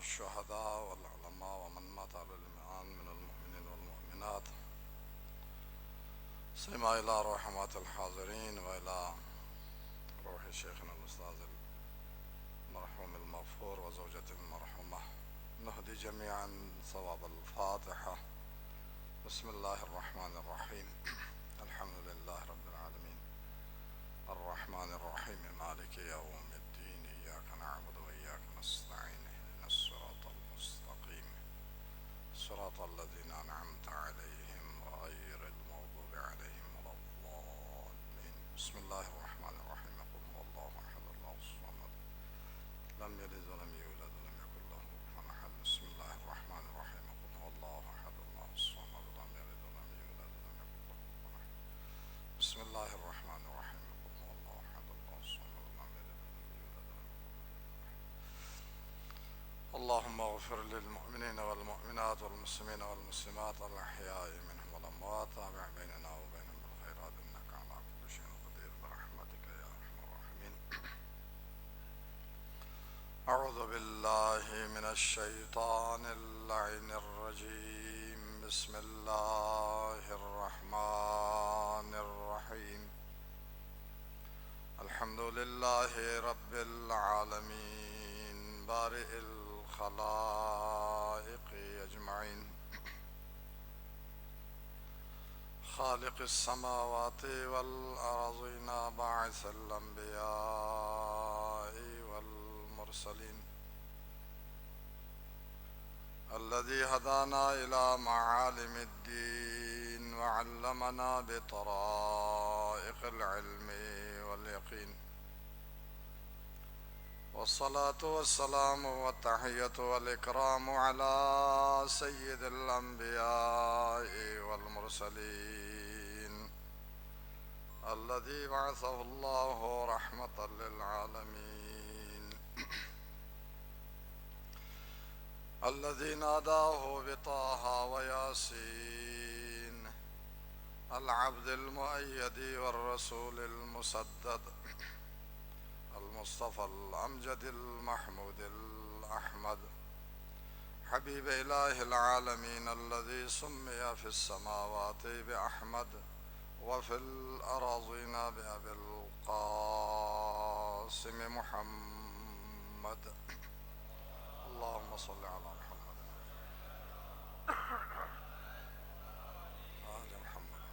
الشهداء والعلماء ومن مات على الإيمان من المؤمنين والمؤمنات، سيما إلى روح مات الحاضرين وإلى روح شيخنا الأستاذ المرحوم المغفور وزوجته المرحومة. نهدي جميعا ثواب الفاتحة. بسم الله الرحمن الرحيم. الحمد لله رب العالمين الرحمن الرحيم مالك يوم الدين، إياك نعبد وإياك نستعين، اهدنا الصراط المستقيم صراط الذين أنعمت عليهم غير المغضوب عليهم ولا الضالين. بسم الله الرحمن الرحيم. قل هو الله أحد الله الصمد لم يلد ولم يولد ولم يكن له كفوا أحد. بسم الله الرحمن الرحيم. قل هو الله أحد الله الصمد لم يلد ولم يولد ولم يكن له كفوا أحد. بسم الله الرحمن الرحيم. قل هو الله أحد الله الصمد لم يلد ولم يولد ولم يكن له كفوا أحد. اللهم اغفر للمؤمنين والمؤمنات والمسلمين والمسلمات الأحياء منهم والأموات، تابع بيننا وبينهم بالخيرات إنك على كل شيء قدير برحمتك يا أرحم الراحمين. أعوذ بالله من الشيطان اللعين الرجيم. بسم الله الرحمن الرحيم. الحمد لله رب العالمين بارئ الخلائق أجمعين، خالق السماوات والأرضين، باعث الأنبياء والمرسلين، الذي هدانا إلى معالم الدين وعلمنا بطرائق العلم واليقين، والصلاة والسلام والتحية والإكرام على سيد الأنبياء والمرسلين، الذي بعثه الله رحمة للعالمين، الذي ناداه بطه وياسين، العبد المؤيد والرسول المسدد، المصطفى الأمجد المحمود الأحمد، حبيب إله العالمين، الذي سمي في السماوات بأحمد وفي الأراضين بأبي القاسم محمد. اللهم صل على محمد آل محمد.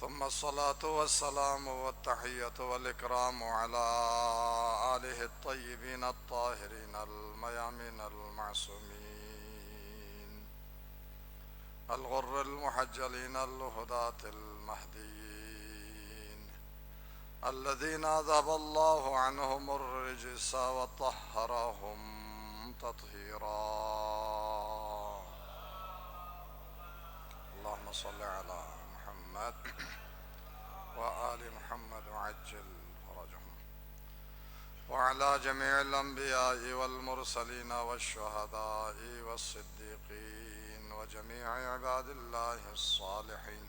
ثم الصلاة والسلام والتحية والإكرام على آله الطيبين الطاهرين الميامين المعصومين، الغر المحجلين الهداة المهديين، الذين أذهب الله عنهم الرجس وطهرهم تطهيرا. اللهم صل على محمد وآل محمد وعجل فرجهم، وعلى جميع الأنبياء والمرسلين والشهداء والصديقين وجميع عباد الله الصالحين،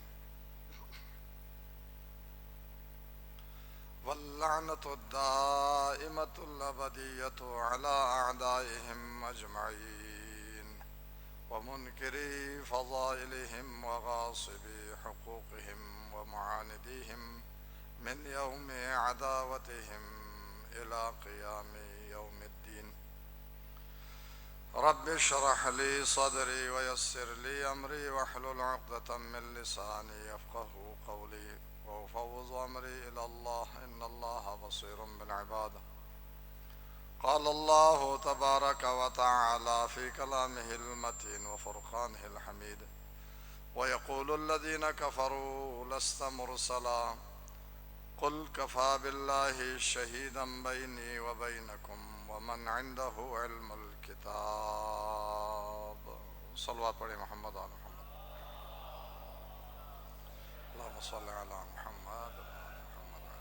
واللعنة الدائمة الأبدية على أعدائهم أجمعين، ومنكري فضائلهم وغاصبي حقوقهم ومعانديهم من يوم عداوتهم إلى قيام يوم الدين. رب اشرح لي صدري ويسر لي أمري واحلل عقدة من لساني يفقه قولي، وأفوض أمري إلى الله إن الله بصير بالعباد. قال الله تبارك وتعالى في كلامه المتين وفرقانه الحميد: ويقول الذين كفروا لست مرسلا قل كفى بالله شهيدا بيني وبينكم ومن عنده علم الكتاب. صلوات پڑھیں محمد آل محمد. اللهم صل على محمد وآل محمد.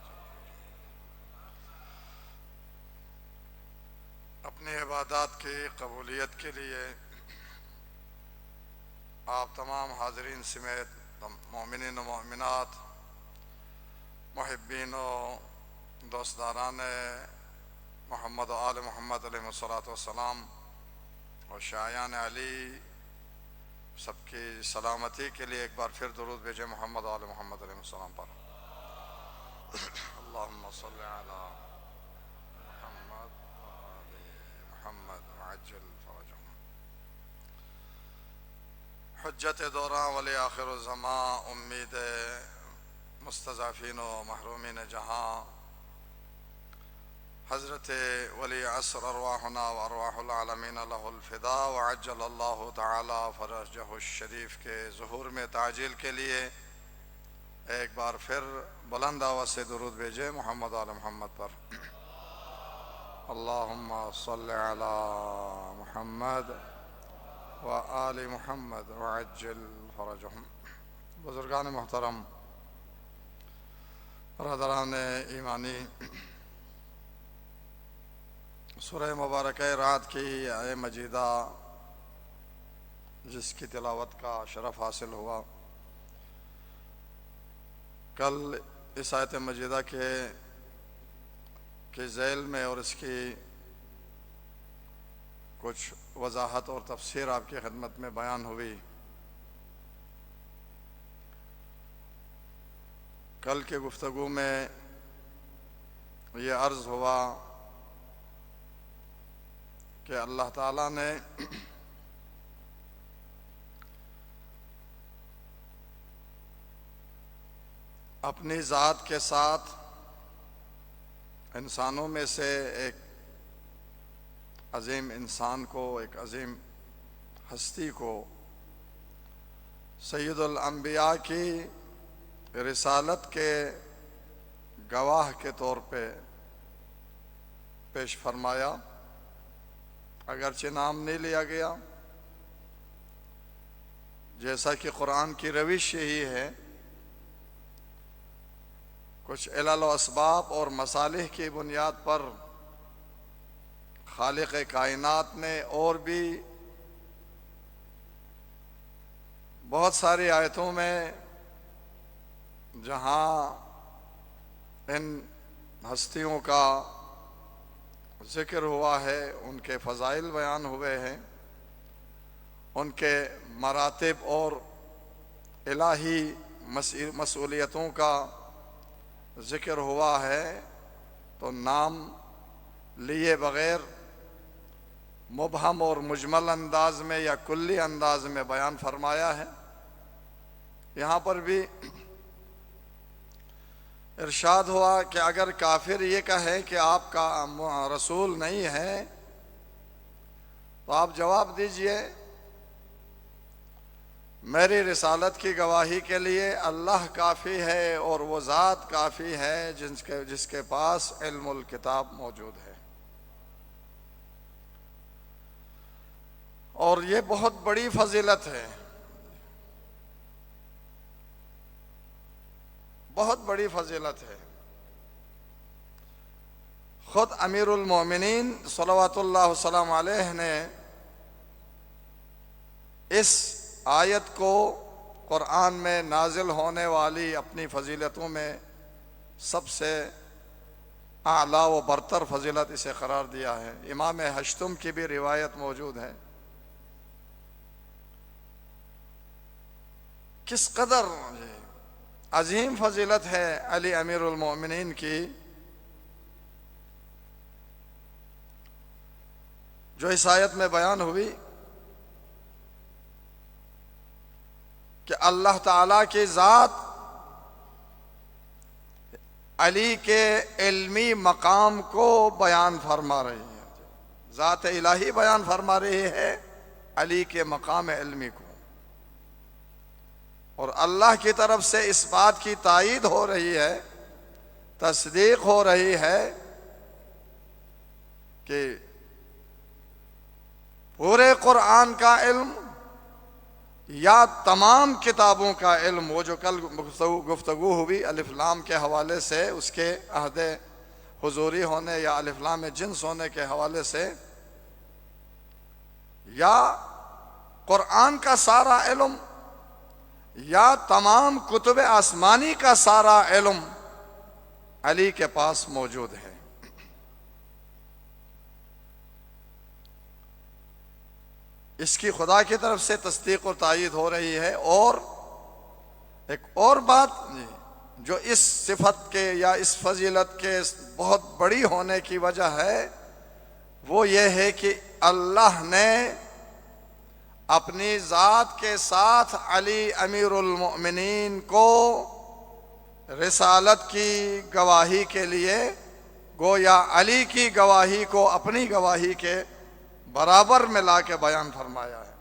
اپنی عبادات کی قبولیت کے لیے آپ تمام حاضرین سمیت مومنین و مومنات، محبین و دوستداران محمد و آل محمد علیہ الصلوۃ والسلام اور شایان علی سب کی سلامتی کے لیے ایک بار پھر درود بھیجیں محمد و آل محمد علیہ السلام پر۔ اللہم صل علی محمد و آل محمد وعجل فرجہم۔ حجت دوراں ولی آخر الزمان، امید مستضعفین و محرومین جہاں، حضرت ولی عصر ارواحنا و ارواح العالمین لہ الفدا وعجل اللہ تعالی فرجہ الشریف کے ظہور میں تعجیل کے لیے ایک بار پھر بلند آواز سے درود بھیجے محمد آل محمد پر۔ اللہم صل علی محمد و آل محمد وعجل فرجہم۔ بزرگان محترم، برادران ایمانی، سورہ مبارکہ رات کی آیہ مجیدہ جس کی تلاوت کا شرف حاصل ہوا، کل اس آیت مجیدہ کے ذیل میں اور اس کی کچھ وضاحت اور تفسیر آپ کی خدمت میں بیان ہوئی۔ کل کے گفتگو میں یہ عرض ہوا کہ اللہ تعالیٰ نے اپنی ذات کے ساتھ انسانوں میں سے ایک عظیم انسان کو، ایک عظیم ہستی کو سید الانبیاء کی رسالت کے گواہ کے طور پہ پیش فرمایا، اگرچہ نام نہیں لیا گیا، جیسا کہ قرآن کی روش یہی ہے، کچھ علل و اسباب اور مصالح کی بنیاد پر خالق کائنات نے اور بھی بہت ساری آیتوں میں جہاں ان ہستیوں کا ذکر ہوا ہے، ان کے فضائل بیان ہوئے ہیں، ان کے مراتب اور الہی مسئولیتوں کا ذکر ہوا ہے، تو نام لیے بغیر مبہم اور مجمل انداز میں یا کلی انداز میں بیان فرمایا ہے۔ یہاں پر بھی ارشاد ہوا کہ اگر کافر یہ کہے کہ آپ کا رسول نہیں ہے تو آپ جواب دیجئے میری رسالت کی گواہی کے لیے اللہ کافی ہے اور وہ ذات کافی ہے جس کے پاس علم الکتاب موجود ہے۔ اور یہ بہت بڑی فضیلت ہے، بہت بڑی فضیلت ہے۔ خود امیر المومنین صلوات اللہ وسلم علیہ نے اس آیت کو قرآن میں نازل ہونے والی اپنی فضیلتوں میں سب سے اعلیٰ و برتر فضیلت اسے قرار دیا ہے۔ امام ہشتم کی بھی روایت موجود ہے۔ کس قدر عظیم فضیلت ہے علی امیر المومنین کی، جو اس آیت میں بیان ہوئی کہ اللہ تعالیٰ کی ذات علی کے علمی مقام کو بیان فرما رہی ہے، ذات الہی بیان فرما رہی ہے علی کے مقام علمی کو، اور اللہ کی طرف سے اس بات کی تائید ہو رہی ہے، تصدیق ہو رہی ہے کہ پورے قرآن کا علم یا تمام کتابوں کا علم، وہ جو کل گفتگو ہوئی الف لام کے حوالے سے، اس کے عہد حضوری ہونے یا الف لام جنس ہونے کے حوالے سے، یا قرآن کا سارا علم یا تمام کتب آسمانی کا سارا علم علی کے پاس موجود ہے۔ اس کی خدا کی طرف سے تصدیق و تائید ہو رہی ہے۔ اور ایک اور بات جو اس صفت کے یا اس فضیلت کے بہت بڑی ہونے کی وجہ ہے، وہ یہ ہے کہ اللہ نے اپنی ذات کے ساتھ علی امیر المؤمنین کو رسالت کی گواہی کے لیے گویا علی کی گواہی کو اپنی گواہی کے برابر میں لا کے بیان فرمایا ہے۔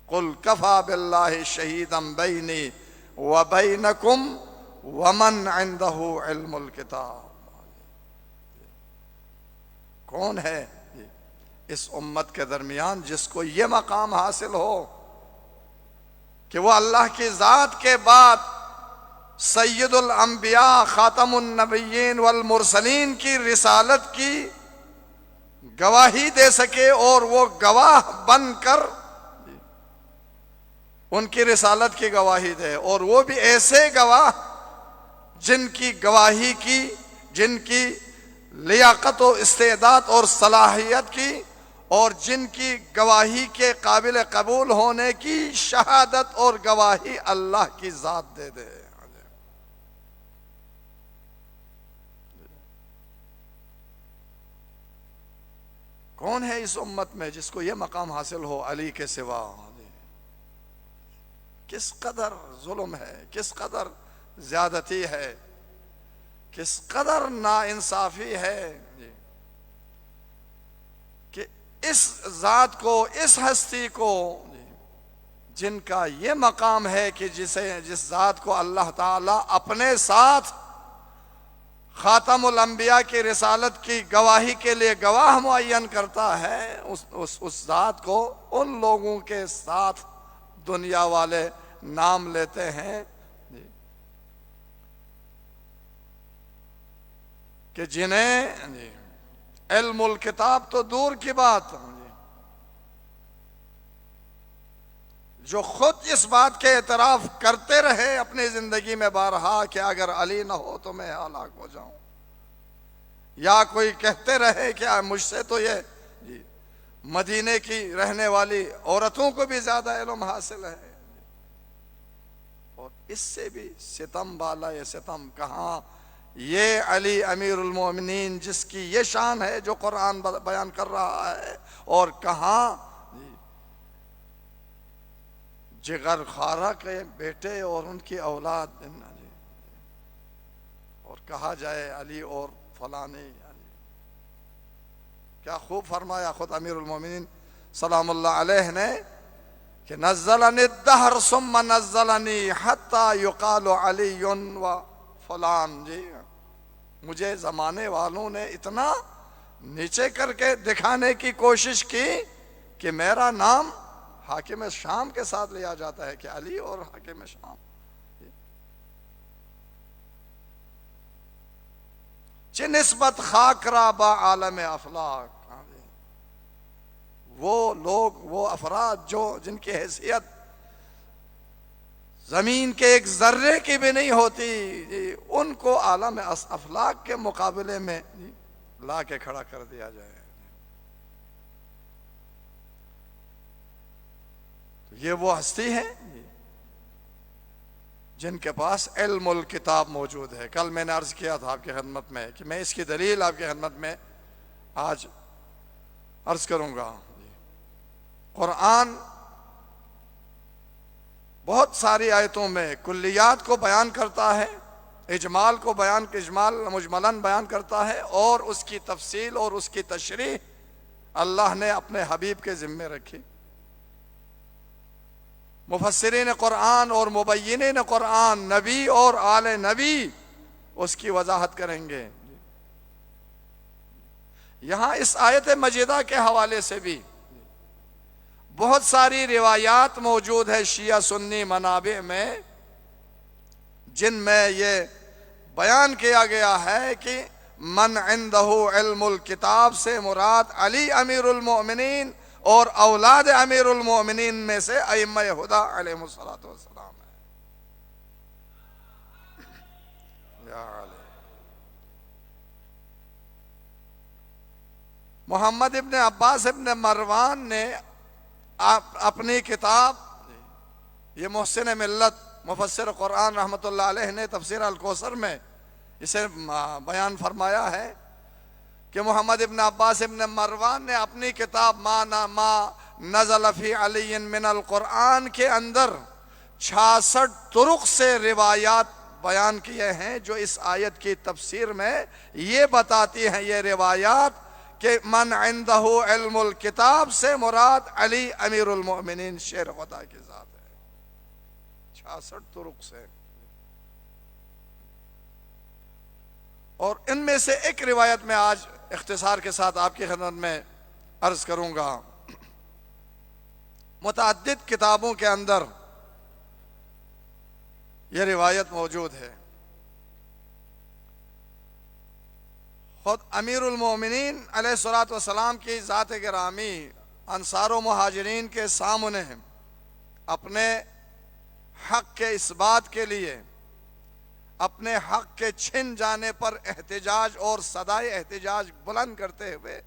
قُلْ كَفَى بِاللَّهِ شَهِيدًا بَيْنِي وَبَيْنَكُمْ وَمَنْ عِنْدَهُ عِلْمُ الْكِتَابِ۔ کون ہے اس امت کے درمیان جس کو یہ مقام حاصل ہو کہ وہ اللہ کی ذات کے بعد سید الانبیاء خاتم النبیین والمرسلین کی رسالت کی گواہی دے سکے، اور وہ گواہ بن کر ان کی رسالت کی گواہی دے، اور وہ بھی ایسے گواہ جن کی گواہی کی، جن کی لیاقت و استعداد اور صلاحیت کی، اور جن کی گواہی کے قابل قبول ہونے کی شہادت اور گواہی اللہ کی ذات دے دے۔ کون ہے اس امت میں جس کو یہ مقام حاصل ہو علی کے سوا؟ کس قدر ظلم ہے، کس قدر زیادتی ہے، کس قدر ناانصافی ہے کہ اس ذات کو، اس ہستی کو، جن کا یہ مقام ہے کہ جس ذات کو اللہ تعالیٰ اپنے ساتھ خاتم الانبیاء کی رسالت کی گواہی کے لیے گواہ معین کرتا ہے، اس ذات کو ان لوگوں کے ساتھ دنیا والے نام لیتے ہیں کہ جنہیں علم الکتاب تو دور کی بات، جو خود اس بات کے اعتراف کرتے رہے اپنی زندگی میں بارہا کہ اگر علی نہ ہو تو میں ہلاک ہو جاؤں، یا کوئی کہتے رہے کہ مجھ سے تو یہ مدینے کی رہنے والی عورتوں کو بھی زیادہ علم حاصل ہے، اور اس سے بھی ستم بالا یہ ستم کہاں؟ یہ علی امیر المومنین جس کی یہ شان ہے جو قرآن بیان کر رہا ہے، اور کہاں جگر خارہ کے بیٹے اور ان کی اولاد، اور کہا جائے علی اور فلانے، کیا خوب فرمایا خود امیر المومنین سلام اللہ علیہ نے کہ نزلنی الدہر ثم نزلنی حتی یقال علی و فلان۔ جی مجھے زمانے والوں نے اتنا نیچے کر کے دکھانے کی کوشش کی کہ میرا نام حاکم شام کے ساتھ لیا جاتا ہے کہ علی اور حاکم شام۔ چہ نسبت خاک را با عالم افلاک، وہ لوگ، وہ افراد جن کی حیثیت زمین کے ایک ذرے کی بھی نہیں ہوتی، ان کو عالم افلاک کے مقابلے میں لا کے کھڑا کر دیا جائے۔ یہ وہ ہستی ہے جن کے پاس علم الکتاب موجود ہے۔ کل میں نے عرض کیا تھا آپ کی خدمت میں کہ میں اس کی دلیل آپ کی خدمت میں آج عرض کروں گا۔ قرآن بہت ساری آیتوں میں کلیات کو بیان کرتا ہے، اجمال کو مجملاً بیان کرتا ہے، اور اس کی تفصیل اور اس کی تشریح اللہ نے اپنے حبیب کے ذمے رکھی۔ مفسرین قرآن اور مبینین قرآن، نبی اور آل نبی اس کی وضاحت کریں گے۔ یہاں اس آیت مجیدہ کے حوالے سے بھی بہت ساری روایات موجود ہے شیعہ سنی منابع میں، جن میں یہ بیان کیا گیا ہے کہ من عندہ علم الکتاب سے مراد علی امیر المؤمنین اور اولاد امیر المؤمنین میں سے ائمہ ہدی علیہم السلام ہے۔ یا علی محمد ابن عباس ابن مروان نے آپ اپنی کتاب، یہ محسن ملت مفسر قرآن رحمۃ اللہ علیہ نے تفسیر الکوثر میں اسے بیان فرمایا ہے کہ محمد ابن عباس ابن مروان نے اپنی کتاب ما نزل فی علی من القرآن کے اندر 66 طرق سے روایات بیان کیے ہیں جو اس آیت کی تفسیر میں یہ بتاتی ہیں یہ روایات کہ من عنده علم الکتاب سے مراد علی امیر المؤمنین شیر خدا کی ذات ہے، 66 طرق سے۔ اور ان میں سے ایک روایت میں آج اختصار کے ساتھ آپ کی خدمت میں عرض کروں گا۔ متعدد کتابوں کے اندر یہ روایت موجود ہے، خود امیر المومنین علیہ الصلوۃ والسلام کی ذات گرامی انصار و مہاجرین کے سامنے اپنے حق کے اثبات کے لیے اپنے حق کے چھن جانے پر احتجاج اور صدائے احتجاج بلند کرتے ہوئے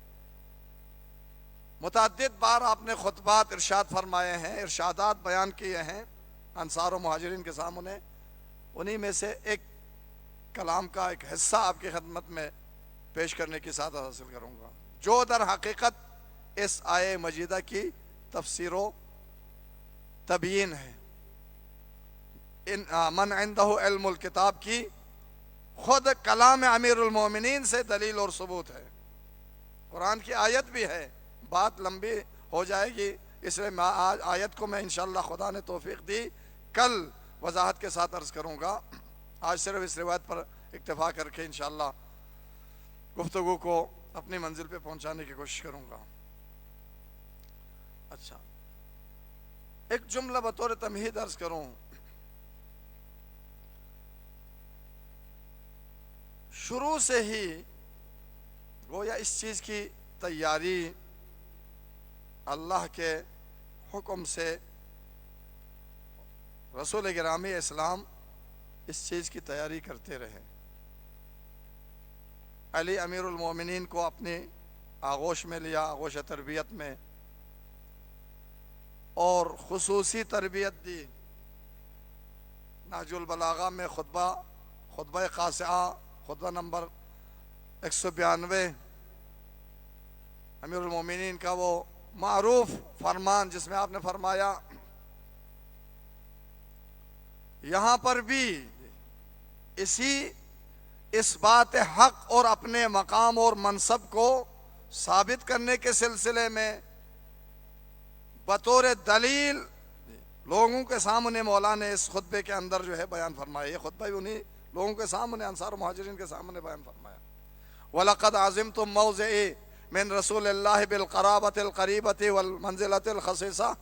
متعدد بار آپ نے خطبات ارشاد فرمائے ہیں، ارشادات بیان کیے ہیں انصار و مہاجرین کے سامنے۔ انہی میں سے ایک کلام کا ایک حصہ آپ کی خدمت میں پیش کرنے کی سعادت حاصل کروں گا، جو در حقیقت اس آیہ مجیدہ کی تفسیر و تبیین ہے۔ من عنده علم الکتاب کی خود کلام امیر المومنین سے دلیل اور ثبوت ہے، قرآن کی آیت بھی ہے، بات لمبی ہو جائے گی اس لیے آج آیت کو میں انشاءاللہ خدا نے توفیق دی کل وضاحت کے ساتھ عرض کروں گا۔ آج صرف اس روایت پر اکتفا کر کے انشاءاللہ گفتگو کو اپنی منزل پہ پہنچانے کی کوشش کروں گا۔ اچھا، ایک جملہ بطور تمہید عرض کروں۔ شروع سے ہی گویا اس چیز کی تیاری اللہ کے حکم سے رسول گرامی اسلام اس چیز کی تیاری کرتے رہے۔ علی امیر المومنین کو اپنی آغوش میں لیا، آغوش تربیت میں، اور خصوصی تربیت دی۔ نہج البلاغہ میں خطبہ قاسعہ خطبہ نمبر 192 امیر المومنین کا وہ معروف فرمان جس میں آپ نے فرمایا، یہاں پر بھی اس بات حق اور اپنے مقام اور منصب کو ثابت کرنے کے سلسلے میں بطور دلیل لوگوں کے سامنے مولا نے اس خطبے کے اندر جو ہے بیان فرمایا۔ یہ خطبہ بھی انہی لوگوں کے سامنے انصار و مہاجرین کے سامنے بیان فرمایا۔ وَلَقَدْ عَزِمْتُمْ مَوْضِعِ مِنْ رَسُولِ اللَّهِ بِالْقَرَابَةِ الْقَرِيبَةِ وَالْمَنْزِلَةِ الْخَصِيصَةِ۔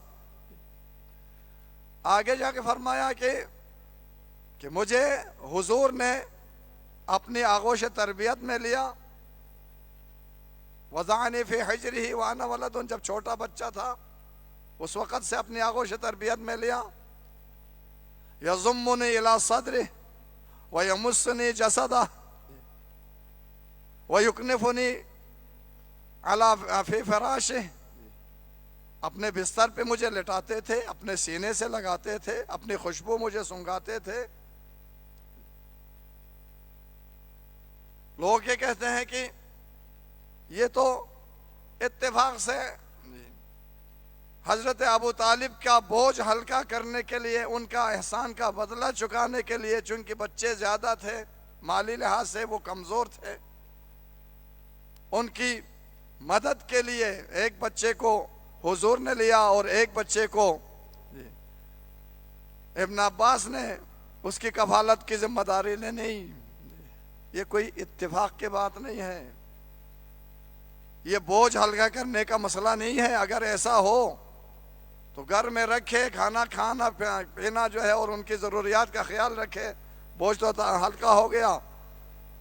آگے جا کے فرمایا کہ مجھے حضور نے اپنی آغوش تربیت میں لیا، وَضَعَنِي فِي حِجْرِهِ وَأَنَا وَلَدٌ، جب چھوٹا بچہ تھا اس وقت سے اپنی آغوش تربیت میں لیا، يَضُمُّنِي إِلَى صَدْرِهِ وَيَمُسُّنِي جَسَدَهِ وَيُكْنِفُنِي عَلَى فِي فِرَاشِهِ، اپنے بستر پہ مجھے لٹاتے تھے، اپنے سینے سے لگاتے تھے، اپنی خوشبو مجھے سنگھاتے تھے۔ لوگ یہ کہتے ہیں کہ یہ تو اتفاق سے حضرت ابو طالب کا بوجھ ہلکا کرنے کے لیے، ان کا احسان کا بدلہ چکانے کے لیے، چونکہ بچے زیادہ تھے، مالی لحاظ سے وہ کمزور تھے، ان کی مدد کے لیے ایک بچے کو حضور نے لیا اور ایک بچے کو ابن عباس نے اس کی کفالت کی ذمہ داری نے نہیں۔ یہ کوئی اتفاق کی بات نہیں ہے، یہ بوجھ ہلکا کرنے کا مسئلہ نہیں ہے۔ اگر ایسا ہو تو گھر میں رکھے، کھانا پینا جو ہے اور ان کی ضروریات کا خیال رکھے، بوجھ تو ہلکا ہو گیا۔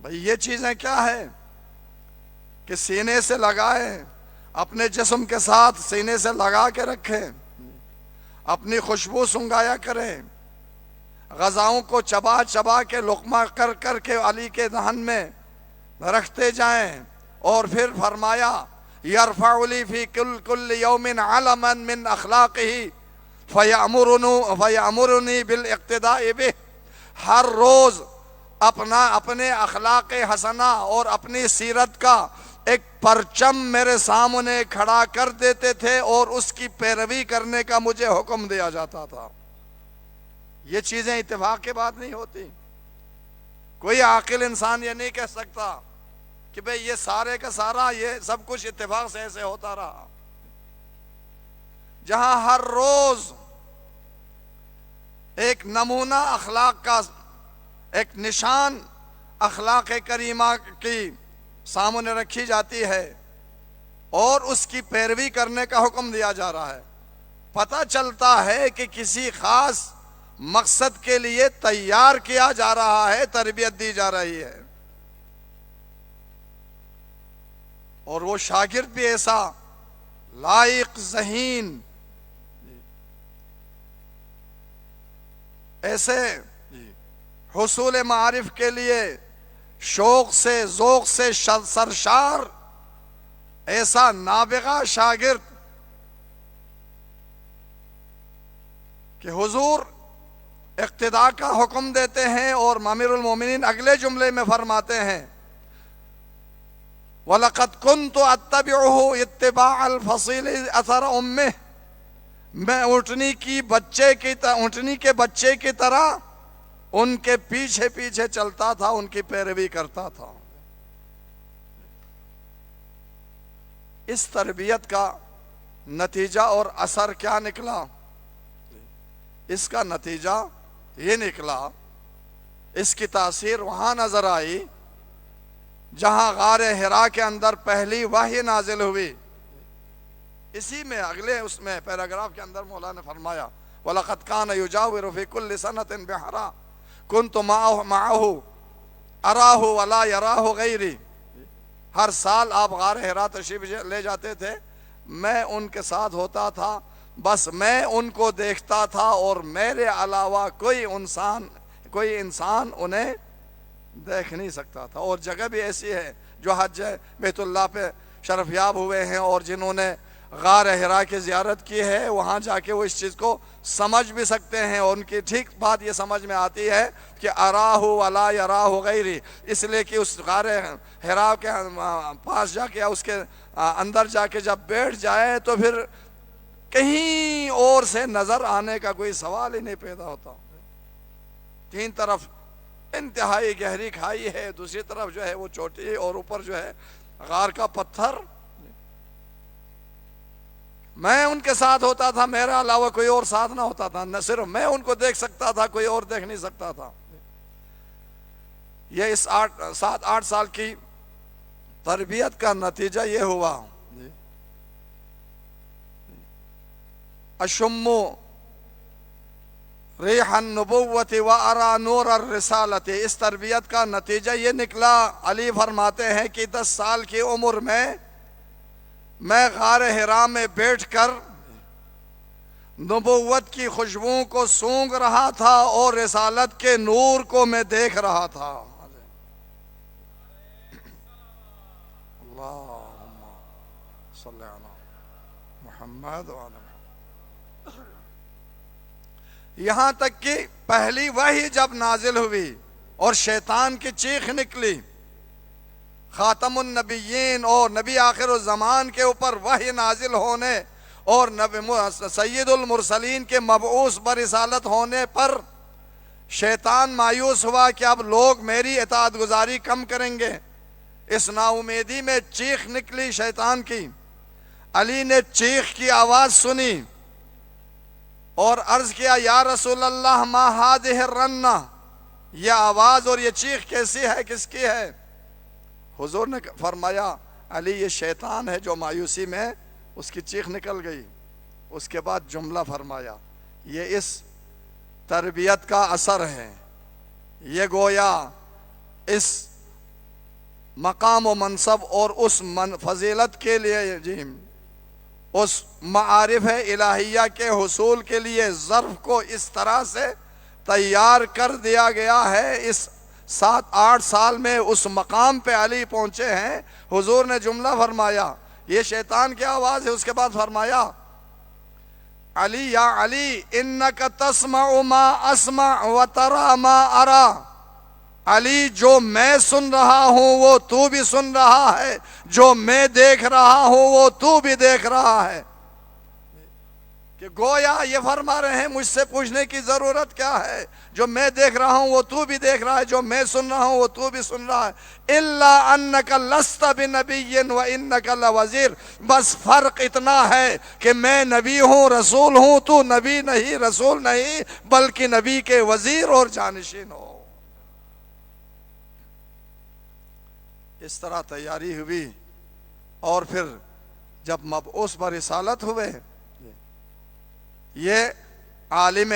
بھئی یہ چیزیں کیا ہے کہ سینے سے لگائے، اپنے جسم کے ساتھ سینے سے لگا کے رکھیں، اپنی خوشبو سنگایا کریں، غذاؤں کو چبا چبا کے لقمہ کر کر کے علی کے دہن میں رکھتے جائیں، اور پھر فرمایا یرفع لی فی کل یوم علما من اخلاقہ فیأمرنی بالاقتداء بہ، ہر روز اپنے اخلاق حسنہ اور اپنی سیرت کا ایک پرچم میرے سامنے کھڑا کر دیتے تھے اور اس کی پیروی کرنے کا مجھے حکم دیا جاتا تھا۔ یہ چیزیں اتفاق کے بعد نہیں ہوتی۔ کوئی عاقل انسان یہ نہیں کہہ سکتا کہ بھئی یہ سارے کا سارا یہ سب کچھ اتفاق سے ایسے ہوتا رہا۔ جہاں ہر روز ایک نمونہ اخلاق کا، ایک نشان اخلاق کریمہ کی سامنے رکھی جاتی ہے اور اس کی پیروی کرنے کا حکم دیا جا رہا ہے، پتہ چلتا ہے کہ کسی خاص مقصد کے لیے تیار کیا جا رہا ہے، تربیت دی جا رہی ہے۔ اور وہ شاگرد بھی ایسا لائق ذہین، ایسے حصول معارف کے لیے شوق سے ذوق سے سرشار، ایسا نابغہ شاگرد کہ حضور اقتداء کا حکم دیتے ہیں اور امیر المومنین اگلے جملے میں فرماتے ہیں وَلَقَدْ كُنْتُ أَتَّبِعُهُ اتِّبَاعَ الْفَصِيلِ أَثَرَ أُمِّهِ، میں اونٹنی کے بچے کی طرح ان کے پیچھے پیچھے چلتا تھا، ان کی پیروی کرتا تھا۔ اس تربیت کا نتیجہ اور اثر کیا نکلا؟ اس کا نتیجہ یہ نکلا، اس کی تاثیر وہاں نظر آئی جہاں غار حرا کے اندر پہلی وحی نازل ہوئی۔ اسی میں اگلے اس میں پیراگراف کے اندر مولا نے فرمایا وَلَقَدْ كَانَ يُجَاوِرُ فِي كُلِّ سَنَةٍ بِحَرَا كُنْتُ مَعَهُ أَرَاهُ وَلَا يَرَاهُ غَيْرِي، ہر سال آپ غار حرا تشریف لے جاتے تھے، میں ان کے ساتھ ہوتا تھا، بس میں ان کو دیکھتا تھا اور میرے علاوہ کوئی انسان انہیں دیکھ نہیں سکتا تھا۔ اور جگہ بھی ایسی ہے جو حج بیت اللہ پہ شرفیاب ہوئے ہیں اور جنہوں نے غار حرا کی زیارت کی ہے، وہاں جا کے وہ اس چیز کو سمجھ بھی سکتے ہیں، اور ان کی ٹھیک بات یہ سمجھ میں آتی ہے کہ اراہ ولا یراہ غیری، اس لیے کہ اس غار حرا کے پاس جا کے اس کے اندر جا کے جب بیٹھ جائے تو پھر کہیں اور سے نظر آنے کا کوئی سوال ہی نہیں پیدا ہوتا۔ تین طرف انتہائی گہری کھائی ہے، دوسری طرف جو ہے وہ چوٹی، اور اوپر جو ہے غار کا پتھر۔ میں ان کے ساتھ ہوتا تھا، میرا علاوہ کوئی اور ساتھ نہ ہوتا تھا، نہ صرف میں ان کو دیکھ سکتا تھا، کوئی اور دیکھ نہیں سکتا تھا۔ یہ اس 7-8 سال کی تربیت کا نتیجہ یہ ہوا۔ اشم ریح النبوت وارا نور الرسالت، اس تربیت کا نتیجہ یہ نکلا، علی فرماتے ہیں کہ 10 سال کی عمر میں غار حرا میں بیٹھ کر نبوت کی خوشبوؤں کو سونگھ رہا تھا اور رسالت کے نور کو میں دیکھ رہا تھا۔ اللہم صلی علی محمد وعلی محمد۔ یہاں تک کہ پہلی وحی جب نازل ہوئی اور شیطان کی چیخ نکلی، خاتم النبیین اور نبی آخر الزمان کے اوپر وحی نازل ہونے اور سید المرسلین کے مبعوث برسالت ہونے پر شیطان مایوس ہوا کہ اب لوگ میری اطاعت گزاری کم کریں گے۔ اس نا امیدی میں چیخ نکلی شیطان کی۔ علی نے چیخ کی آواز سنی اور عرض کیا یا رسول اللہ ما ہادہ الرنہ، یہ آواز اور یہ چیخ کیسی ہے، کس کی ہے؟ حضور نے فرمایا علی یہ شیطان ہے جو مایوسی میں اس کی چیخ نکل گئی۔ اس کے بعد جملہ فرمایا یہ اس تربیت کا اثر ہے، یہ گویا اس مقام و منصب اور اس فضیلت کے لیے اس معارف الہیہ کے حصول کے لیے ظرف کو اس طرح سے تیار کر دیا گیا ہے۔ اس 7-8 سال میں اس مقام پہ علی پہنچے ہیں۔ حضور نے جملہ فرمایا یہ شیطان کی آواز ہے۔ اس کے بعد فرمایا علی یا علی انک تسمع ما اسمع و ترى ما ارى، علی جو میں سن رہا ہوں وہ تو بھی سن رہا ہے، جو میں دیکھ رہا ہوں وہ تو بھی دیکھ رہا ہے۔ کہ گویا یہ فرما رہے ہیں مجھ سے پوچھنے کی ضرورت کیا ہے، جو میں دیکھ رہا ہوں وہ تو بھی دیکھ رہا ہے، جو میں سن رہا ہوں وہ تو بھی سن رہا ہے۔ الا انک لست بنبی و انک لوزیر، بس فرق اتنا ہے کہ میں نبی ہوں رسول ہوں، تو نبی نہیں رسول نہیں بلکہ نبی کے وزیر اور جانشین ہو۔ اس طرح تیاری ہوئی، اور پھر جب مبعوث پر رسالت ہوئے، یہ عالم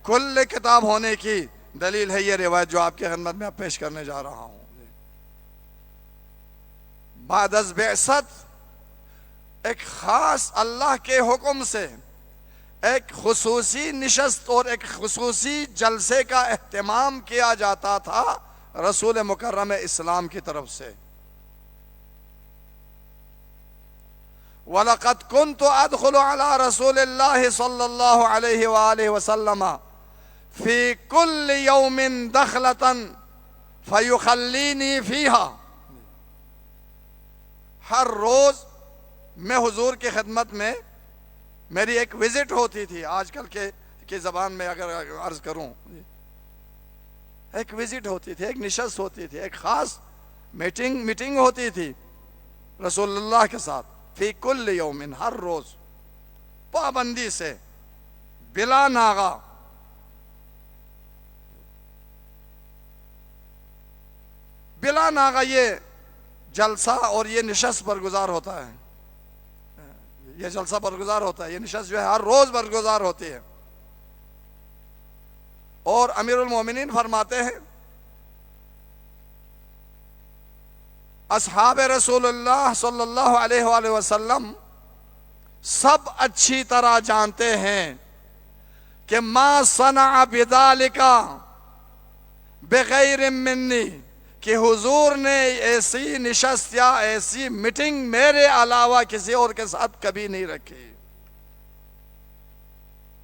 کل کتاب ہونے کی دلیل ہے یہ روایت جو آپ کے خدمت میں پیش کرنے جا رہا ہوں۔ بعد از بعثت ایک خاص اللہ کے حکم سے ایک خصوصی نشست اور ایک خصوصی جلسے کا اہتمام کیا جاتا تھا رسول مکرم اسلام کی طرف سے۔ وَلَقَدْ كُنْتُ أَدْخُلُ عَلَىٰ رَسُولِ اللَّهِ صَلَّى اللَّهُ عَلَيْهِ وَآلِهِ وَسَلَّمَ فِي كُلِّ يَوْمٍ دَخْلَةً فَيُخَلِّينِي فِيهَا، ہر روز میں حضور کی خدمت میں میری ایک وزٹ ہوتی تھی، آج کل کے زبان میں اگر عرض کروں، ایک وزٹ ہوتی تھی، ایک نشست ہوتی تھی، ایک خاص میٹنگ ہوتی تھی رسول اللہ کے ساتھ۔ فی کل یوم، ہر روز پابندی سے بلا ناغا، بلا ناغا یہ جلسہ اور یہ نشست برگزار ہوتا ہے، یہ جلسہ برگزار ہوتا ہے، یہ نشست جو ہے ہر روز برگزار ہوتی ہے۔ اور امیر المومنین فرماتے ہیں اصحاب رسول اللہ صلی اللہ علیہ وآلہ وسلم سب اچھی طرح جانتے ہیں کہ ما صنع بذالک بغیر منی، کہ حضور نے ایسی نشست یا ایسی میٹنگ میرے علاوہ کسی اور کے ساتھ کبھی نہیں رکھی،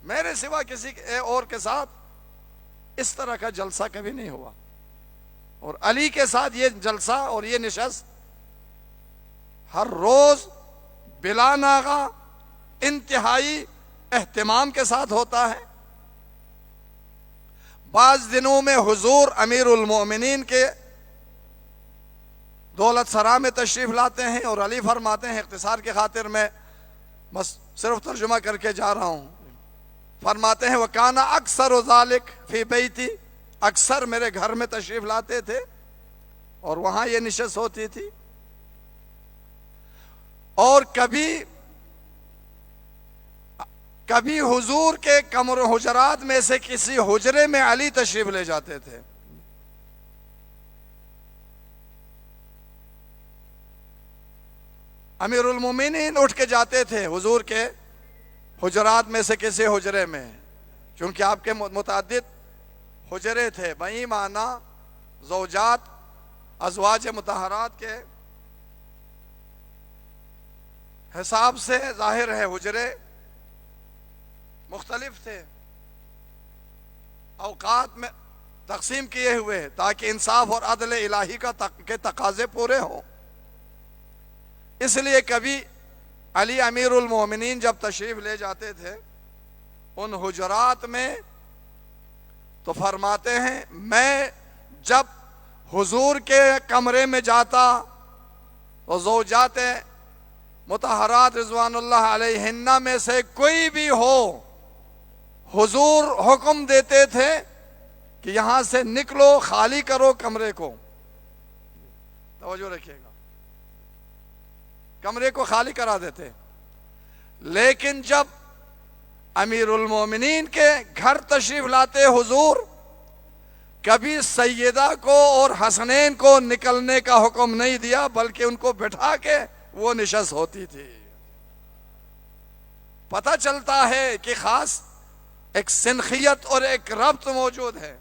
میرے سوا کسی اور کے ساتھ اس طرح کا جلسہ کبھی نہیں ہوا۔ اور علی کے ساتھ یہ جلسہ اور یہ نشست ہر روز بلا ناغا انتہائی اہتمام کے ساتھ ہوتا ہے۔ بعض دنوں میں حضور امیر المومنین کے دولت سرا میں تشریف لاتے ہیں، اور علی فرماتے ہیں، اختصار کی خاطر میں بس صرف ترجمہ کر کے جا رہا ہوں، فرماتے ہیں وَكَانَ أَكْثَرُ ذَلِكَ فِي بَيْتِي، اکثر میرے گھر میں تشریف لاتے تھے اور وہاں یہ نشست ہوتی تھی۔ اور کبھی حضور کے حجرات میں سے کسی حجرے میں علی تشریف لے جاتے تھے۔ امیر المومنین اٹھ کے جاتے تھے حضور کے حجرات میں سے کسی حجرے میں، چونکہ آپ کے متعدد حجرے تھے، بئی معنی زوجات ازواج مطہرات کے حساب سے ظاہر ہے حجرے مختلف تھے، اوقات میں تقسیم کیے ہوئے تاکہ انصاف اور عدل الہی کے تقاضے پورے ہوں۔ اس لیے کبھی علی امیر المومنین جب تشریف لے جاتے تھے ان حجرات میں تو فرماتے ہیں میں جب حضور کے کمرے میں جاتا تو زوجات مطہرات رضوان اللہ علیہن میں سے کوئی بھی ہو، حضور حکم دیتے تھے کہ یہاں سے نکلو، خالی کرو کمرے کو، توجہ رکھیے گا، کمرے کو خالی کرا دیتے۔ لیکن جب امیر المومنین کے گھر تشریف لاتے حضور، کبھی سیدہ کو اور حسنین کو نکلنے کا حکم نہیں دیا بلکہ ان کو بٹھا کے وہ نشست ہوتی تھی۔ پتہ چلتا ہے کہ خاص ایک سنخیت اور ایک ربط موجود ہے۔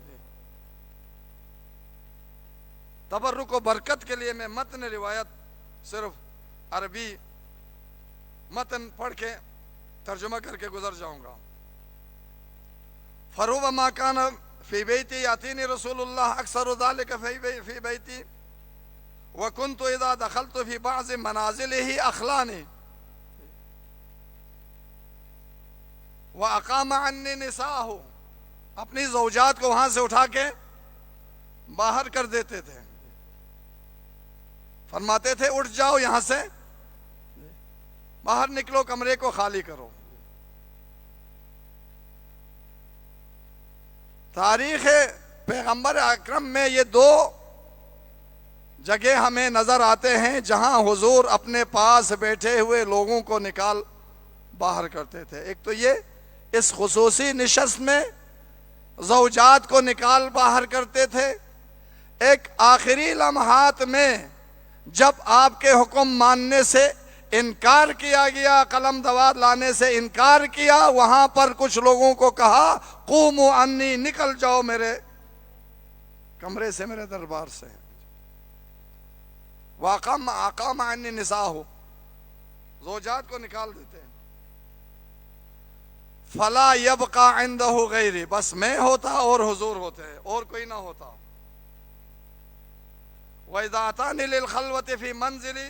تبرک و برکت کے لیے میں متن روایت صرف عربی متن پڑھ کے ترجمہ کر کے گزر جاؤں گا. فربما كان في بيتي يأتيني رسول الله أكثر ذلك في بيتي وكنت إذا دخلت في بعض منازله أخلاني وأقام عني نساءه. اپنی زوجات کو وہاں سے اٹھا کے باہر کر دیتے تھے. فرماتے تھے اٹھ جاؤ یہاں سے, باہر نکلو, کمرے کو خالی کرو. تاریخ پیغمبر اکرم میں یہ دو جگہ ہمیں نظر آتے ہیں جہاں حضور اپنے پاس بیٹھے ہوئے لوگوں کو نکال باہر کرتے تھے. ایک تو یہ اس خصوصی نشست میں زوجات کو نکال باہر کرتے تھے. ایک آخری لمحات میں جب آپ کے حکم ماننے سے انکار کیا گیا, قلم دوات لانے سے انکار کیا, وہاں پر کچھ لوگوں کو کہا قوموا عنی, نکل جاؤ میرے کمرے سے, میرے دربار سے. اقام عنی نساءہ, زوجات کو نکال دیتے ہیں. فلا یبقى عنده غیری, بس میں ہوتا اور حضور ہوتے, اور کوئی نہ ہوتا. وَإِذَا أَتَانِي لِلْخَلْوَةِ فِي مَنْزِلِي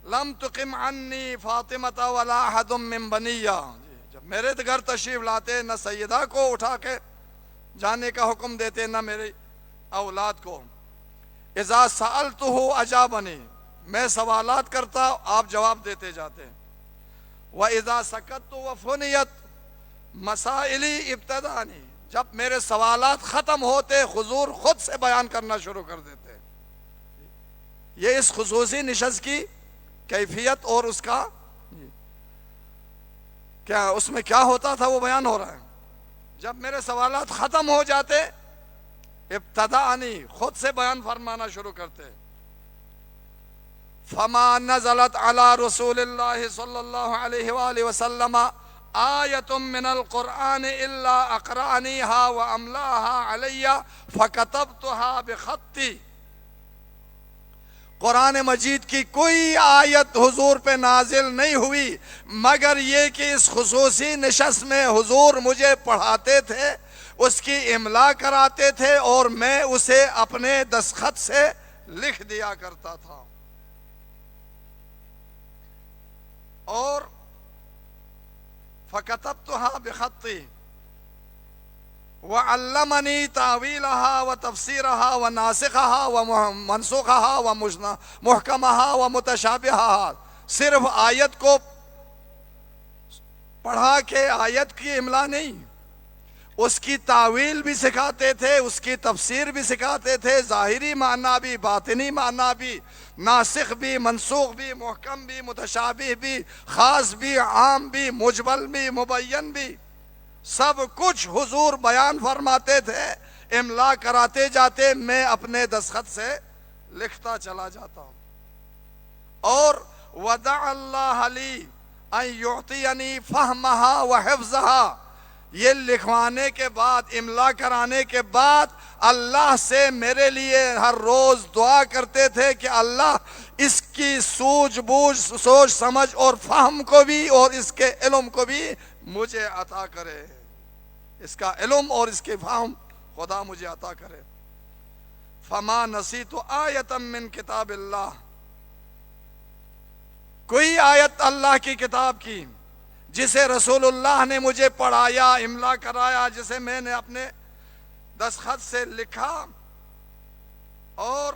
لَمْ تُقِمْ عَنِّي فَاطِمَةَ وَلَا أَحَدٌ مِّن بَنِيَّ. جب میرے گھر تشریف لاتے نہ سیدہ کو اٹھا کے جانے کا حکم دیتے نہ میری اولاد کو. اذا سألته اجابنی, میں سوالات کرتا آپ جواب دیتے جاتے. وَإِذَا سَكَتُّ وَفُنِيَتْ مَسَائِلِي ابتدانی, جب میرے سوالات ختم ہوتے حضور خود سے بیان کرنا شروع کر دیتے. یہ اس خصوصی نشست کی کیفیت اور اس کا کیا, اس میں کیا ہوتا تھا وہ بیان ہو رہا ہے. جب میرے سوالات ختم ہو جاتے ابتدانی, خود سے بیان فرمانا شروع کرتے. فما نزلت على رسول الله صلی اللہ علیہ وآلہ وسلم آیت من القرآن الا اقرأنیها واملاها علی فکتبتها بخطی. قرآن مجید کی کوئی آیت حضور پہ نازل نہیں ہوئی مگر یہ کہ اس خصوصی نشست میں حضور مجھے پڑھاتے تھے, اس کی املا کراتے تھے اور میں اسے اپنے دستخط سے لکھ دیا کرتا تھا. اور فَكَتَبْتُهَا بِخَطِّي وَعَلَّمَنِي تَعْوِيلَهَا وَتَفْسِيرَهَا وَنَاسِخَهَا وَمَنْسُخَهَا وَمُحْكَمَهَا وَمُتَشَابِهَهَا. صرف آیت کو پڑھا کے آیت کی املا نہیں, اس کی تعویل بھی سکھاتے تھے, اس کی تفسیر بھی سکھاتے تھے, ظاہری معنی بھی باطنی معنی بھی, ناسخ بھی منسوخ بھی, محکم بھی متشابہ بھی, خاص بھی عام بھی, مجمل بھی مبین بھی, سب کچھ حضور بیان فرماتے تھے, املا کراتے جاتے, میں اپنے دستخط سے لکھتا چلا جاتا ہوں. اور ودع اللہ لی ان یعطینی فہمہا وحفظہا, یہ لکھوانے کے بعد, املا کرانے کے بعد اللہ سے میرے لیے ہر روز دعا کرتے تھے کہ اللہ اس کی سوجھ بوجھ, سوچ سمجھ اور فہم کو بھی اور اس کے علم کو بھی مجھے عطا کرے. اس کا علم اور اس کے فہم خدا مجھے عطا کرے. فما نسیت آیتا من کتاب اللہ, کوئی آیت اللہ کی کتاب کی جسے رسول اللہ نے مجھے پڑھایا, املا کرایا, جسے میں نے اپنے دستخط سے لکھا, اور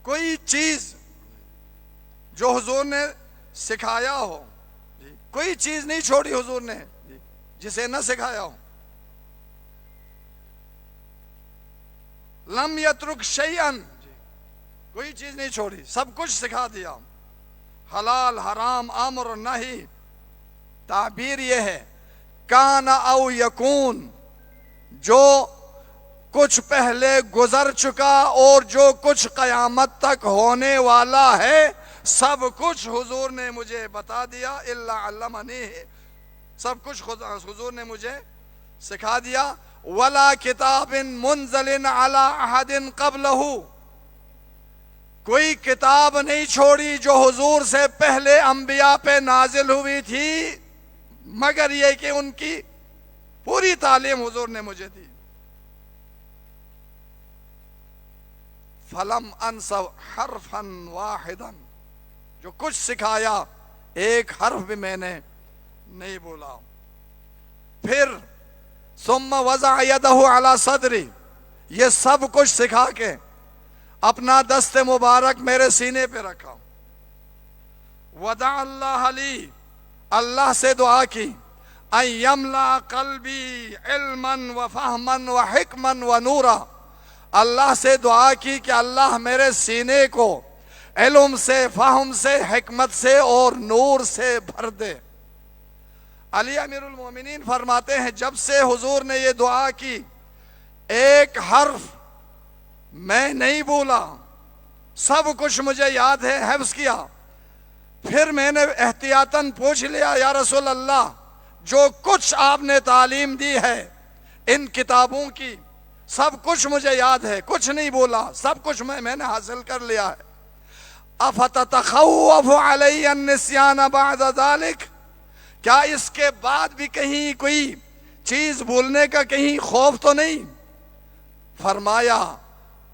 کوئی چیز جو حضور نے سکھایا ہو, کوئی چیز نہیں چھوڑی حضور نے جسے نہ سکھایا ہو. لم یترک شیئا, کوئی چیز نہیں چھوڑی, سب کچھ سکھا دیا. حلال حرام امر نہی, تعبیر یہ ہے کان او یکون, جو کچھ پہلے گزر چکا اور جو کچھ قیامت تک ہونے والا ہے, سب کچھ حضور نے مجھے بتا دیا. الا علمنی, سب کچھ حضور نے مجھے سکھا دیا. ولا کتاب منزل علی احد قبلہ, کوئی کتاب نہیں چھوڑی جو حضور سے پہلے انبیاء پہ نازل ہوئی تھی، مگر یہ کہ ان کی پوری تعلیم حضور نے مجھے دی۔ فَلَمْ أَنْسَ حَرْفًا وَاحِدًا، جو کچھ سکھایا ایک حرف بھی میں نے نہیں بولا۔ پھر ثُمَّ وَضَعَ يَدَهُ عَلَى صَدْرِي، یہ سب کچھ سکھا کے اپنا دست مبارک میرے سینے پہ رکھا۔ وَدَعَ اللَّهَ لِي، اللہ سے دعا کی، أَن يَمْلَأَ قَلْبِي عِلْمًا وَفَهْمًا وَحِكْمًا وَنُورًا، اللہ سے دعا کی کہ اللہ میرے سینے کو علم سے، فہم سے، حکمت سے اور نور سے بھر دے۔ علی امیر المومنین فرماتے ہیں جب سے حضور نے یہ دعا کی ایک حرف میں نہیں بولا، سب کچھ مجھے یاد ہے، حفظ کیا۔ پھر میں نے احتیاطاً پوچھ لیا یا رسول اللہ، جو کچھ آپ نے تعلیم دی ہے ان کتابوں کی سب کچھ مجھے یاد ہے، کچھ نہیں بولا، سب کچھ میں نے حاصل کر لیا ہے۔ افتتخوف علی النسیان بعد ذلک، کیا اس کے بعد بھی کہیں کوئی چیز بھولنے کا کہیں خوف تو نہیں؟ فرمایا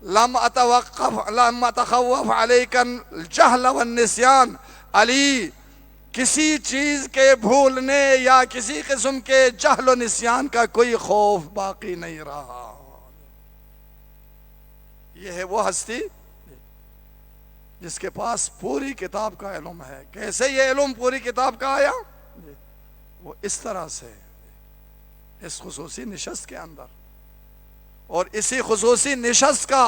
لم اتخوف علیک الجہل والنسیان، علی کسی چیز کے بھولنے یا کسی قسم کے جہل و نسیان کا کوئی خوف باقی نہیں رہا۔ یہ ہے وہ ہستی جس کے پاس پوری کتاب کا علم ہے۔ کیسے یہ علم پوری کتاب کا آیا؟ وہ اس طرح سے اس خصوصی نشست کے اندر، اور اسی خصوصی نشست کا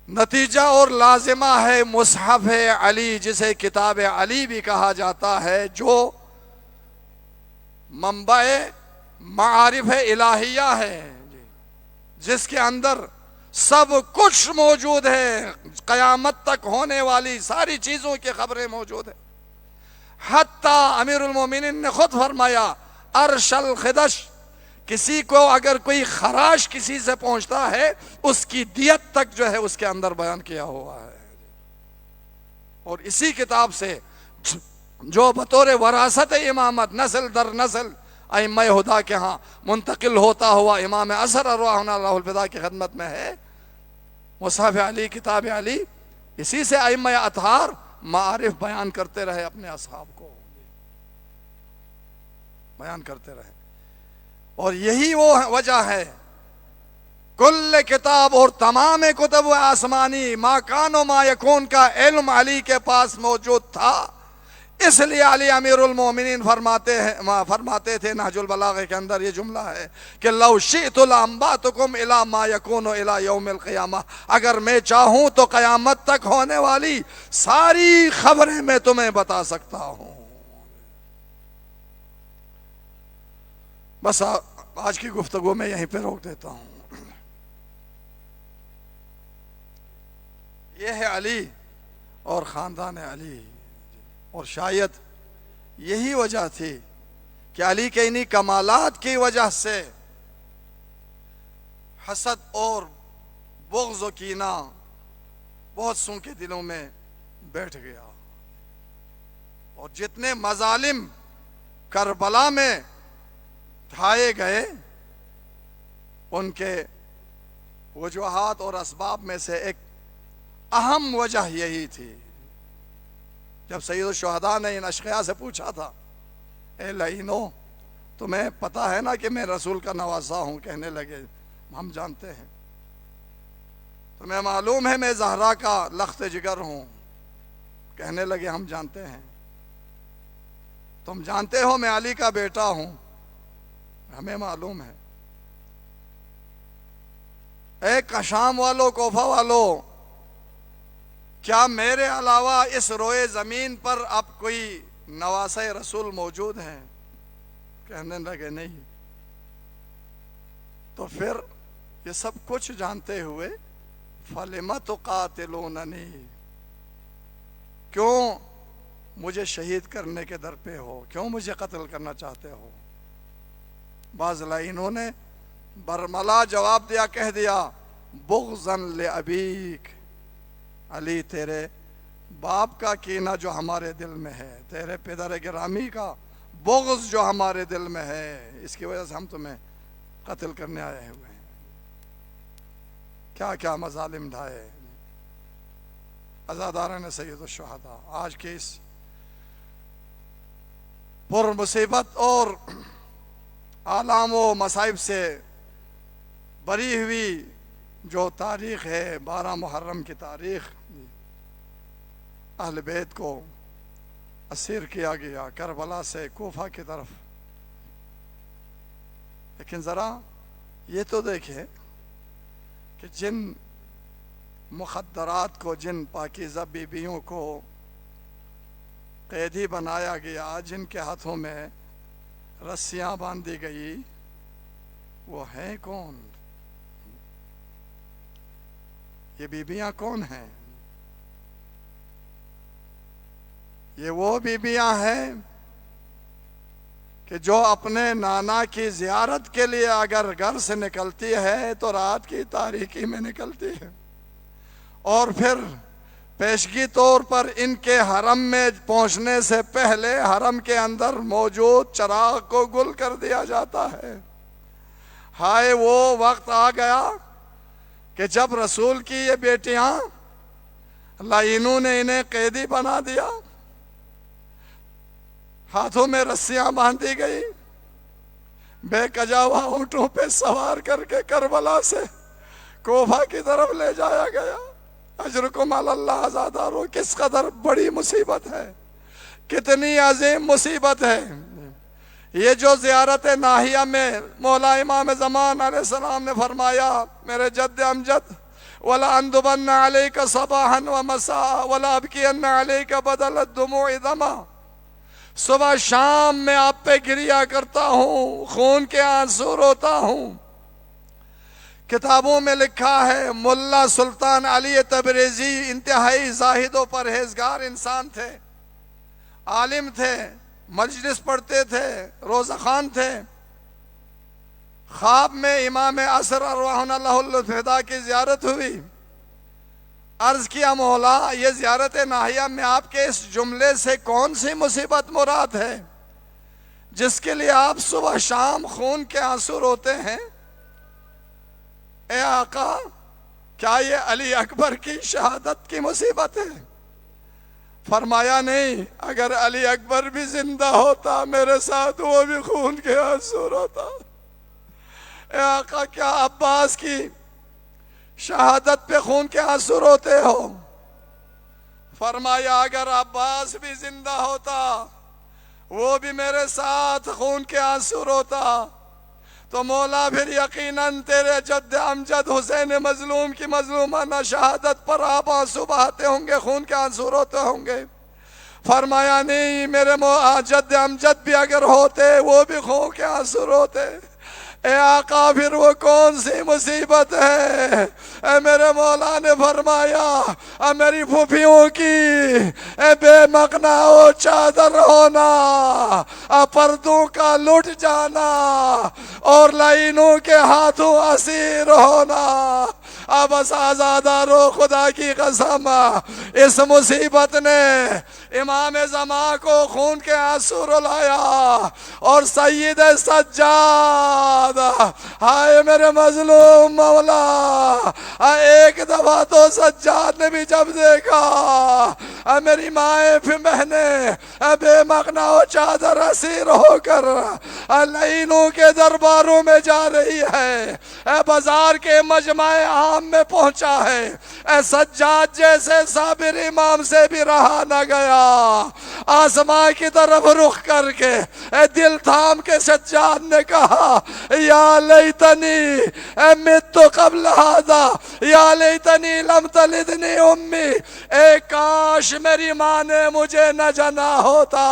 نتیجہ اور لازمہ ہے مصحف علی، جسے کتاب علی بھی کہا جاتا ہے، جو منبع معارف الہیہ ہے، جس کے اندر سب کچھ موجود ہے، قیامت تک ہونے والی ساری چیزوں کی خبریں موجود ہیں۔ حتیٰ امیر المومنین نے خود فرمایا عرش الخدش، کسی کو اگر کوئی خراش کسی سے پہنچتا ہے اس کی دیت تک جو ہے اس کے اندر بیان کیا ہوا ہے۔ اور اسی کتاب سے جو بطور وراثت امامت نسل در نسل ائمہ ہدا کے ہاں منتقل ہوتا ہوا امام اثر ارواحنا اللہ الفدا کی خدمت میں ہے، مصحف علی، کتاب علی، اسی سے ائمہ اطہار معارف بیان کرتے رہے، اپنے اصحاب کو بیان کرتے رہے۔ اور یہی وہ وجہ ہے کل کتاب اور تمام کتب آسمانی ما کان و ما یکون کا علم علی کے پاس موجود تھا، اس لیے علی امیر المومنین فرماتے تھے نہج البلاغہ کے اندر یہ جملہ ہے کہ لو شئت لانباتکم الی ما یکون الی یوم القیامہ، اگر میں چاہوں تو قیامت تک ہونے والی ساری خبریں میں تمہیں بتا سکتا ہوں۔ بس آج کی گفتگو میں یہیں پہ روک دیتا ہوں۔ یہ ہے علی اور خاندان علی، اور شاید یہی وجہ تھی کہ علی کے انہی کمالات کی وجہ سے حسد اور بغض و کینہ بہت سو کے دلوں میں بیٹھ گیا، اور جتنے مظالم کربلا میں ڈھائے گئے ان کے وجوہات اور اسباب میں سے ایک اہم وجہ یہی تھی۔ جب سید الشہداء نے ان اشقیاء سے پوچھا تھا اے لعینو تمہیں پتا ہے نا کہ میں رسول کا نواسا ہوں، کہنے لگے ہم جانتے ہیں۔ تمہیں معلوم ہے میں زہرا کا لخت جگر ہوں، کہنے لگے ہم جانتے ہیں۔ تم جانتے ہو میں علی کا بیٹا ہوں، ہمیں معلوم ہے۔ اے کشام والو، کوفہ والو، کیا میرے علاوہ اس روئے زمین پر اب کوئی نواسہ رسول موجود ہیں؟ کہنے لگے نہیں۔ تو پھر یہ سب کچھ جانتے ہوئے فَلِمَ تُقَاتِلُونَنِي، کیوں مجھے شہید کرنے کے در پہ ہو، کیوں مجھے قتل کرنا چاہتے ہو؟ بعض لعینوں نے برملا جواب دیا، کہہ دیا بغضاً لأبیک، علی تیرے باپ کا کینہ جو ہمارے دل میں ہے، تیرے پدر گرامی کا بغض جو ہمارے دل میں ہے، اس کی وجہ سے ہم تمہیں قتل کرنے آئے ہوئے ہیں۔ کیا کیا مظالم ڈھائے عزاداران سید الشہداء۔ آج کے اس پر مصیبت اور آلام و مصائب سے بری ہوئی جو تاریخ ہے، 12 محرم کی تاریخ، اہل بیت کو اسیر کیا گیا کربلا سے کوفہ کی طرف۔ لیکن ذرا یہ تو دیکھیں کہ جن مخدرات کو، جن پاکیزہ بیویوں کو قیدی بنایا گیا، جن کے ہاتھوں میں رسیاں باندھی گئی، وہ ہیں کون؟ یہ بیویاں کون ہیں؟ یہ وہ بیویاں ہیں کہ جو اپنے نانا کی زیارت کے لیے اگر گھر سے نکلتی ہے تو رات کی تاریکی میں نکلتی ہے، اور پھر پیشگی طور پر ان کے حرم میں پہنچنے سے پہلے حرم کے اندر موجود چراغ کو گل کر دیا جاتا ہے۔ ہائے وہ وقت آ گیا کہ جب رسول کی یہ بیٹیاں لعینوں نے انہیں قیدی بنا دیا، ہاتھوں میں رسیاں باندھی گئی، بے کجاوا اونٹوں پہ سوار کر کے کربلا سے کوفہ کی طرف لے جایا گیا۔ اجرکم علی اللہ عزادارو، کس قدر بڑی مصیبت ہے، کتنی عظیم مصیبت ہے۔ یہ جو زیارت ناحیہ میں مولا امام زمان علیہ السلام نے فرمایا، میرے جد امجد، وَلَا أَنْدُبَنَّ عَلَيْكَ صَبَاحًا وَمَسَاءً وَلَا أَبْكِيَنَّ عَلَيْكَ بَدَلَ الدُّمُوعِ دَمًا، صبح شام میں آپ پہ گریا کرتا ہوں، خون کے آنسو روتا ہوں۔ کتابوں میں لکھا ہے ملا سلطان علی تبریزی انتہائی زاہد و پرہیزگار انسان تھے، عالم تھے، مجلس پڑھتے تھے، روزہ خوان تھے۔ خواب میں امام عصر ارواحنا اللہ الفدا کی زیارت ہوئی۔ عرض کیا مولا، یہ زیارت ناحیہ میں آپ کے اس جملے سے کون سی مصیبت مراد ہے جس کے لیے آپ صبح شام خون کے آنسو روتے ہیں؟ اے آقا، کیا یہ علی اکبر کی شہادت کی مصیبت ہے؟ فرمایا نہیں، اگر علی اکبر بھی زندہ ہوتا میرے ساتھ وہ بھی خون کے آنسو روتا۔ اے آقا، کیا عباس کی شہادت پہ خون کے آنسو روتے ہو؟ فرمایا اگر عباس بھی زندہ ہوتا وہ بھی میرے ساتھ خون کے آنسو روتا، تو مولا پھر یقیناً تیرے جد امجد حسین مظلوم کی مظلومانہ شہادت پر آپ آنسو بہاتے ہوں گے، خون کے آنسو روتے ہوں گے۔ فرمایا نہیں، میرے جد امجد بھی اگر ہوتے وہ بھی خون کے آنسو روتے۔ اے آقا، پھر وہ کون سی مصیبت ہے؟ اے میرے مولا نے فرمایا، اے میری پھوپھیوں کی اے بے مقنا و چادر ہونا، پردوں کا لٹ جانا اور لعینوں کے ہاتھوں اسیر ہونا۔ بس آزادارو، خدا کی قسم، اس مصیبت نے امام زمان کو خون کے آنسو رلایا، اور سید سجاد، ہائے میرے مظلوم مولا، ایک دفعہ تو سجاد نے بھی جب دیکھا میری مائیں پھر بہنیں بے مقنا و چادر اسیر ہو کر لعینوں کے درباروں میں جا رہی ہے، بازار کے مجمع عام میں پہنچا ہے، سجاد جیسے صابر امام سے بھی رہا نہ گیا، آسمان کی طرف رخ کر کے دل تھام کے سجاد نے کہا، یا لیتنی مت قبل ہذا، یا لیتنی لم تلدنی امی، اے کاش میری ماں نے مجھے نہ جنا ہوتا۔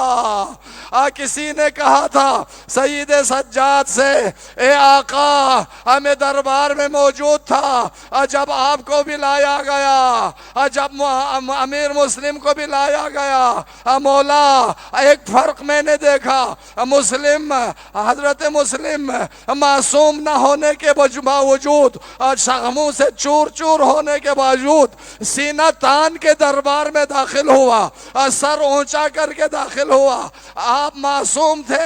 کسی نے کہا تھا سید سجاد سے، اے آقا ہمیں دربار میں موجود تھا جب آپ کو بھی لایا گیا، جب امیر مسلم کو بھی لایا گیا، مولا ایک فرق میں نے دیکھا، مسلم حضرت مسلم معصوم نہ ہونے کے باوجود اور شغموں سے چور چور ہونے کے باوجود سینہ تان کے دربار میں داخل ہوا، سر اونچا کر کے داخل ہوا۔ آپ معصوم تھے،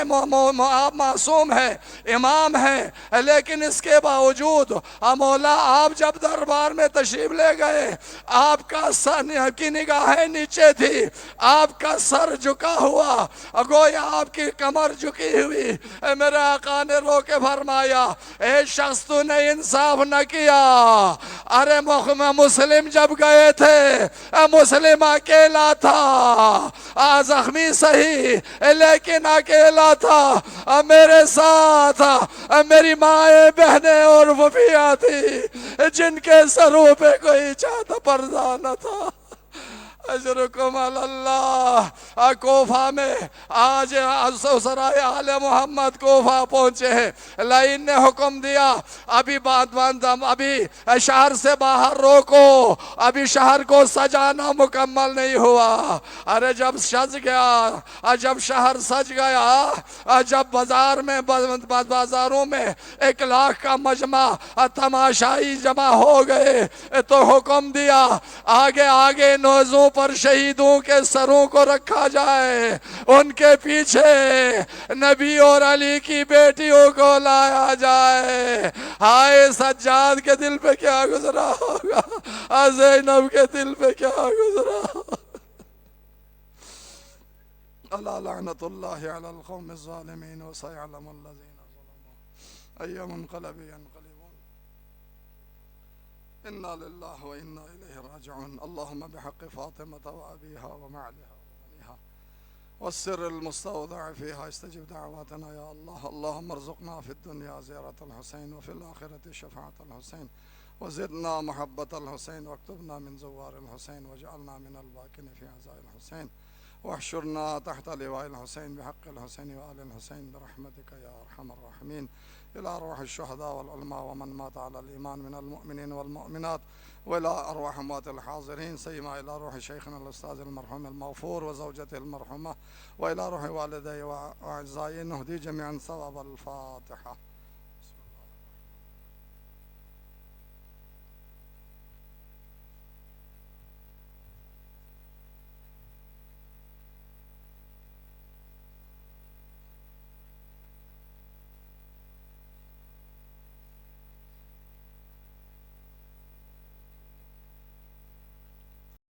آپ معصوم ہیں، امام ہیں، لیکن اس کے باوجود مولا آپ جب دربار میں تشریف لے گئے، آپ کا سر کی نگاہیں نیچے تھی، آپ کا سر جھکا ہوا، گویا آپ کی کمر جھکی ہوئی۔ میرے آقا نے رو کے فرمایا، اے شخص تو نے انصاف نہ کیا، ارے مسلم جب گئے تھے مسلم اکیلا تھا، زخمی صحیح لیکن اکیلا تھا، میرے ساتھ میری مائیں بہنیں اور وفیاں تھی جن کے سروں پہ کوئی چادر پردہ نہ تھا۔ اجرکم اللہ۔ کوفہ میں آج سرائے آل محمد کوفہ پہنچے ہیں، لائن نے حکم دیا ابھی شہر سے باہر روکو، ابھی شہر کو سجانا مکمل نہیں ہوا۔ ارے جب سج گیا، جب شہر سج گیا، جب بازاروں میں 1,00,000 کا مجمع تماشائی جمع ہو گئے تو حکم دیا آگے آگے نوزوں پر شہیدوں کے سروں کو رکھا جائے، ان کے پیچھے نبی اور علی کی بیٹیوں کو لایا جائے۔ ہائے سجاد کے دل پہ کیا گزرا ہوگا، زینب کے دل پہ کیا گزرا ہوگا۔ اللہ لعنت اللہ علی القوم الظالمین وسيعلم الذين ظلموا أي منقلب ينقلبون۔ إنا لله وإنا إليه راجعون۔ اللهم بحق فاطمة وأبيها ومعلها وبنيها والسر المستودع فيها استجب دعواتنا يا الله۔ اللهم ارزقنا في الدنيا زيارة الحسين وفي الآخرة شفاعة الحسين وزدنا محبة الحسين واكتبنا من زوار الحسين واجعلنا من الباكين في عزاء الحسين واحشرنا تحت لواء الحسين بحق الحسين وآل الحسين برحمتك يا أرحم الراحمين۔ إلى أرواح الشهداء والعلماء ومن مات على الإيمان من المؤمنين والمؤمنات، وإلى أرواح أموات الحاضرين، سيما إلى روح شيخنا الأستاذ المرحوم المغفور وزوجته المرحومة، وإلى روح والديه وأعزائه نهدي جميعا ثواب الفاتحة۔